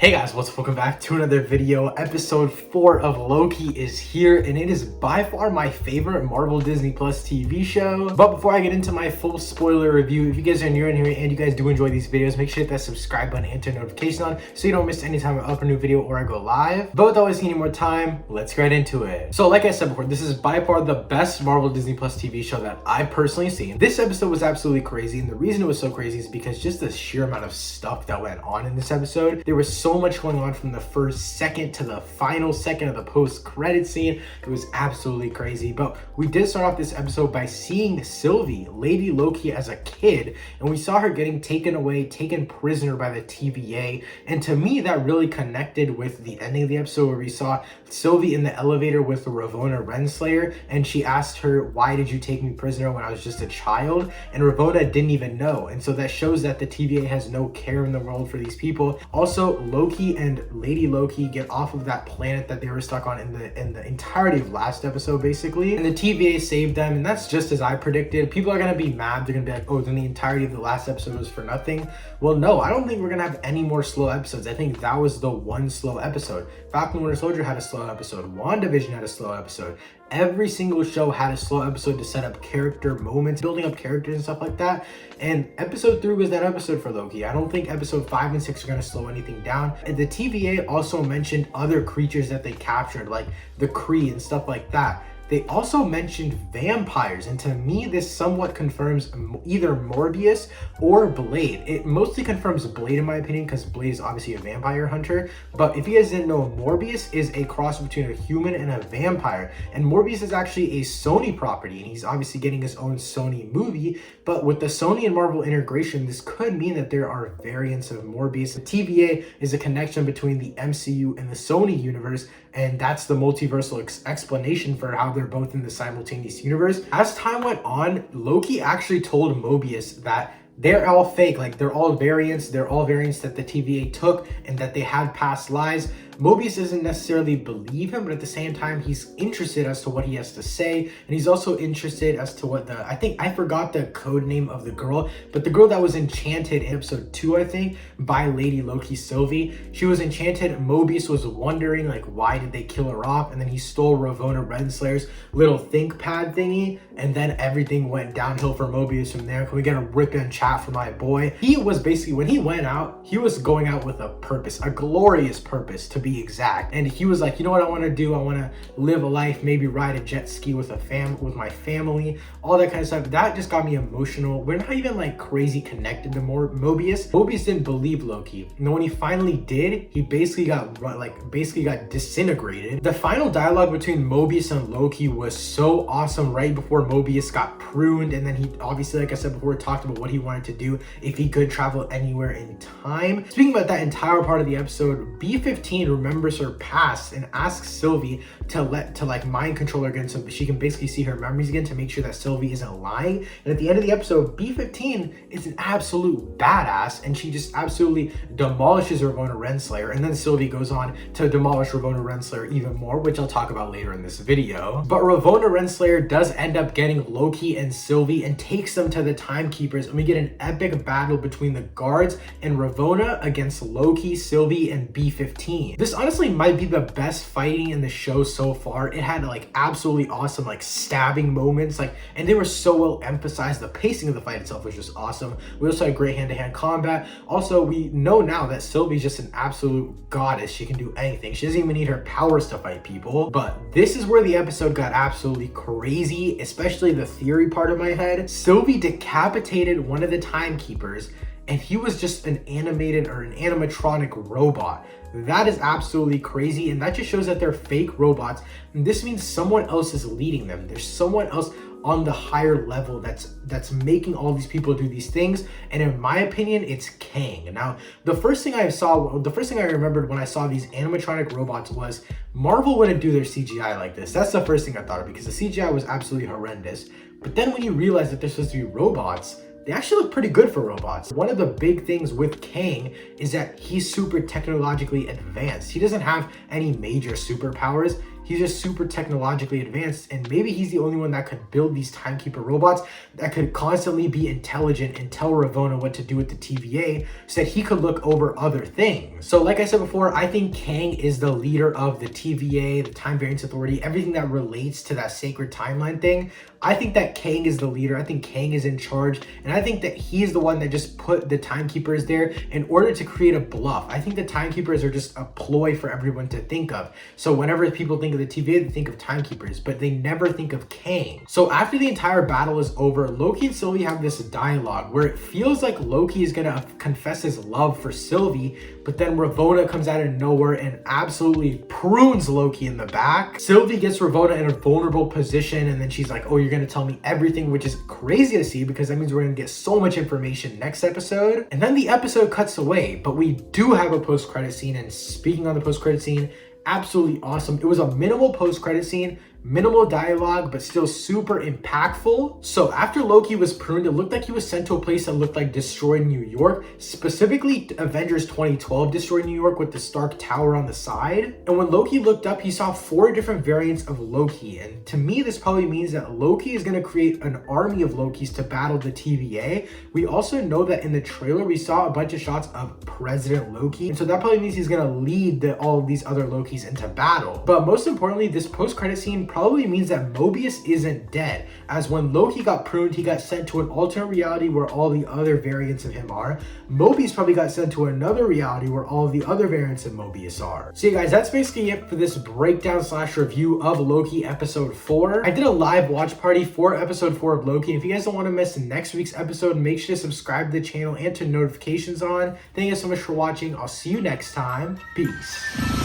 Hey guys, what's up? Welcome back to another video. Episode 4 of Loki is here, and it is by far my favorite Marvel Disney Plus TV show. But before I get into my full spoiler review, if you guys are new in here and you guys do enjoy these videos, make sure to hit that subscribe button and turn notification on so you don't miss any time I upload a new video or I go live. But without wasting any more time, let's get into it. So like I said before, this is by far the best Marvel Disney Plus TV show that I've personally seen. This episode was absolutely crazy, and the reason it was so crazy is because just the sheer amount of stuff that went on in this episode. There was so much going on from the first second to the final second of the post-credit scene. It was absolutely crazy. But we did start off this episode by seeing Sylvie, Lady Loki, as a kid, and we saw her getting taken prisoner by the TVA. And to me, that really connected with the ending of the episode, where we saw Sylvie in the elevator with Ravonna Renslayer, and she asked her, "Why did you take me prisoner when I was just a child?" And Ravonna didn't even know. And so that shows that the TVA has no care in the world for these people. Also, Loki and Lady Loki get off of that planet that they were stuck on in the entirety of last episode, basically. And the TVA saved them, and that's just as I predicted. People are gonna be mad. They're gonna be like, "Oh, then the entirety of the last episode was for nothing." Well, no, I don't think we're gonna have any more slow episodes. I think that was the one slow episode. Falcon Winter Soldier had a slow episode. WandaVision had a slow episode. Every single show had a slow episode to set up character moments, building up characters and stuff like that. And episode 3 was that episode for Loki. I don't think episode 5 and 6 are going to slow anything down. And the TVA also mentioned other creatures that they captured, like the Kree and stuff like that. They also mentioned vampires, and to me, this somewhat confirms either Morbius or Blade. It mostly confirms Blade in my opinion, because Blade is obviously a vampire hunter. But if you guys didn't know, Morbius is a cross between a human and a vampire. And Morbius is actually a Sony property, and he's obviously getting his own Sony movie. But with the Sony and Marvel integration, this could mean that there are variants of Morbius. The TVA is a connection between the MCU and the Sony universe, and that's the multiversal explanation for how they're both in the simultaneous universe. As time went on, Loki actually told Mobius that they're all fake, like they're all variants that the TVA took and that they had past lives. Mobius doesn't necessarily believe him, but at the same time, he's interested as to what he has to say. And he's also interested as to what I forgot the code name of the girl, but the girl that was enchanted in episode 2, I think, by Lady Loki, Sylvie. She was enchanted. Mobius was wondering, like, why did they kill her off? And then he stole Ravonna Renslayer's little think pad thingy. And then everything went downhill for Mobius from there. Can we get a rip and chat for my boy? He was basically, when he went out, he was going out with a purpose, a glorious purpose to be exact. And he was like, you know what I want to do? I want to live a life, maybe ride a jet ski with my family, all that kind of stuff. That just got me emotional. We're not even like crazy connected to Mobius. Mobius didn't believe Loki. And when he finally did, he basically got disintegrated. The final dialogue between Mobius and Loki was so awesome right before Mobius got pruned. And then he obviously, like I said before, talked about what he wanted to do if he could travel anywhere in time. Speaking about that entire part of the episode, B-15 remembers her past and asks Sylvie to like mind control her again, so she can basically see her memories again, to make sure that Sylvie isn't lying. And at the end of the episode, B-15 is an absolute badass, and she just absolutely demolishes Ravonna Renslayer. And then Sylvie goes on to demolish Ravonna Renslayer even more, which I'll talk about later in this video. But Ravonna Renslayer does end up getting Loki and Sylvie and takes them to the Timekeepers, and we get an epic battle between the guards and Ravonna against Loki, Sylvie, and B-15. This honestly might be the best fighting in the show so far. It had like absolutely awesome like stabbing moments, like, and they were so well emphasized. The pacing of the fight itself was just awesome. We also had great hand-to-hand combat. Also, we know now that Sylvie's just an absolute goddess. She can do anything. She doesn't even need her powers to fight people. But this is where the episode got absolutely crazy, especially the theory part of my head. Sylvie decapitated one of the Timekeepers, and he was just an animated or an animatronic robot. That is absolutely crazy, and that just shows that they're fake robots. And this means someone else is leading them. There's someone else on the higher level that's making all these people do these things. And in my opinion, it's Kang. Now, the first thing I remembered when I saw these animatronic robots was Marvel wouldn't do their CGI like this. That's the first thing I thought of, because the CGI was absolutely horrendous. But then when you realize that they're supposed to be robots, they actually look pretty good for robots. One of the big things with Kang is that he's super technologically advanced. He doesn't have any major superpowers. he's just super technologically advanced, and maybe he's the only one that could build these timekeeper robots that could constantly be intelligent and tell Ravonna what to do with the TVA so that he could look over other things. So like I said before, I think Kang is the leader of the TVA, the Time Variance Authority, everything that relates to that sacred timeline thing. I think that Kang is the leader. I think Kang is in charge, and I think that he is the one that just put the timekeepers there in order to create a bluff. I think the timekeepers are just a ploy for everyone to think of. So whenever people think of the TVA, they think of timekeepers, but they never think of Kang. So after the entire battle is over, Loki and Sylvie have this dialogue where it feels like Loki is gonna confess his love for Sylvie, but then Ravonna comes out of nowhere and absolutely prunes Loki in the back. Sylvie gets Ravonna in a vulnerable position, and then she's like, oh, you're gonna tell me everything, which is crazy to see because that means we're gonna get so much information next episode. And then the episode cuts away, but we do have a post-credit scene, and speaking on the post-credit scene, absolutely awesome. It was a minimal post-credit scene, minimal dialogue, but still super impactful. So after Loki was pruned, it looked like he was sent to a place that looked like destroyed New York, specifically Avengers 2012 destroyed New York with the Stark Tower on the side. And when Loki looked up, he saw 4 different variants of Loki. And to me, this probably means that Loki is going to create an army of Lokis to battle the TVA. We also know that in the trailer, we saw a bunch of shots of President Loki. And so that probably means he's going to lead all of these other Lokis into battle. But most importantly, this post-credit scene probably means that Mobius isn't dead, as when Loki got pruned, he got sent to an alternate reality where all the other variants of him are. Mobius probably got sent to another reality where all the other variants of Mobius are. So yeah guys, that's basically it for this breakdown / review of Loki episode 4. I did a live watch party for episode 4 of Loki. If you guys don't want to miss next week's episode, make sure to subscribe to the channel and turn notifications on. Thank you guys so much for watching. I'll see you next time. Peace.